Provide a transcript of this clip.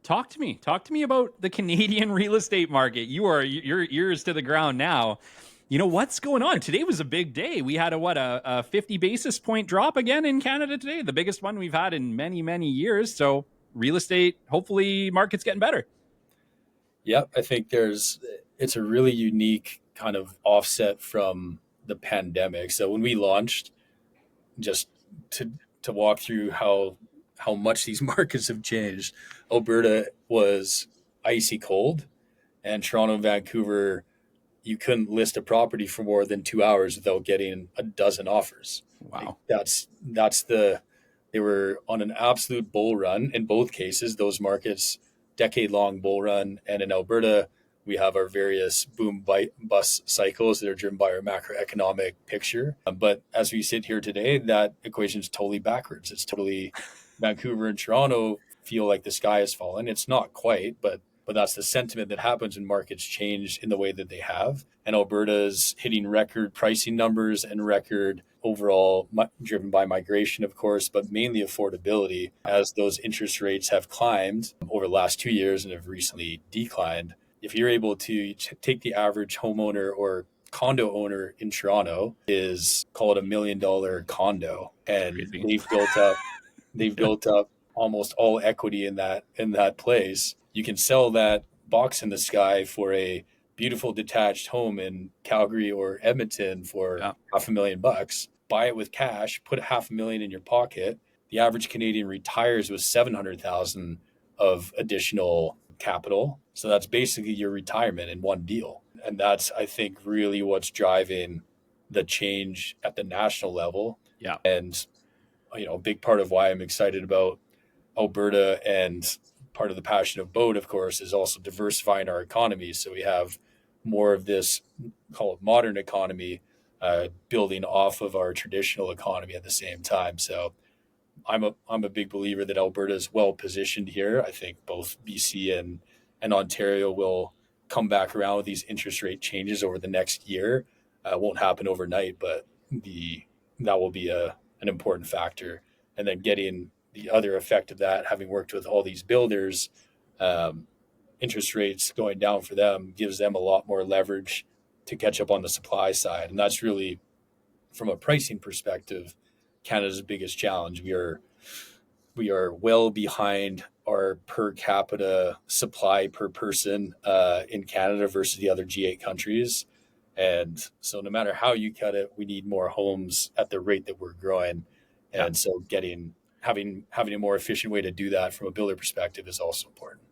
Talk to me. Talk to me about the Canadian real estate market. Your ears to the ground now. What's going on? Today was a big day. We had a 50 basis point drop again in Canada today, the biggest one we've had in many, many years. So real estate, hopefully market's getting better. Yep, I think it's a really unique kind of offset from the pandemic. So when we launched, just to walk through how much these markets have changed, Alberta was icy cold, and Toronto and Vancouver, you couldn't list a property for more than 2 hours without getting a dozen offers. Like Wow. they were on an absolute bull run in both cases, those markets, decade long bull run. And in Alberta, we have our various boom bust cycles that are driven by our macroeconomic picture. But as we sit here today, that equation is totally backwards. It's totally Vancouver and Toronto feel like the sky has fallen. It's not quite, but that's the sentiment that happens when markets change in the way that they have. And Alberta's hitting record pricing numbers and record overall, driven by migration, of course, but mainly affordability, as those interest rates have climbed over the last 2 years and have recently declined. If you're able to take the average homeowner or condo owner in Toronto, is call it $1 million condo, and Crazy. they've built up almost all equity in that place. You can sell that box in the sky for a beautiful detached home in Calgary or Edmonton for Yeah. $500,000. Buy it with cash, put $500,000 in your pocket. The average Canadian retires with 700,000 of additional capital. So that's basically your retirement in one deal. And that's, I think, really what's driving the change at the national level. Yeah. And a big part of why I'm excited about Alberta, and part of the passion of Bode, of course, is also diversifying our economy. So we have more of this, call it modern economy, building off of our traditional economy at the same time. So I'm a big believer that Alberta is well positioned here. I think both BC and Ontario will come back around with these interest rate changes over the next year. It won't happen overnight, but that will be an important factor. And then getting the other effect of that, having worked with all these builders, um, interest rates going down for them gives them a lot more leverage to catch up on the supply side. And that's really, from a pricing perspective, Canada's biggest challenge. We are well behind our per capita supply per person in Canada versus the other G8 countries. And so no matter how you cut it, we need more homes at the rate that we're growing. Yeah. And so having a more efficient way to do that from a builder perspective is also important.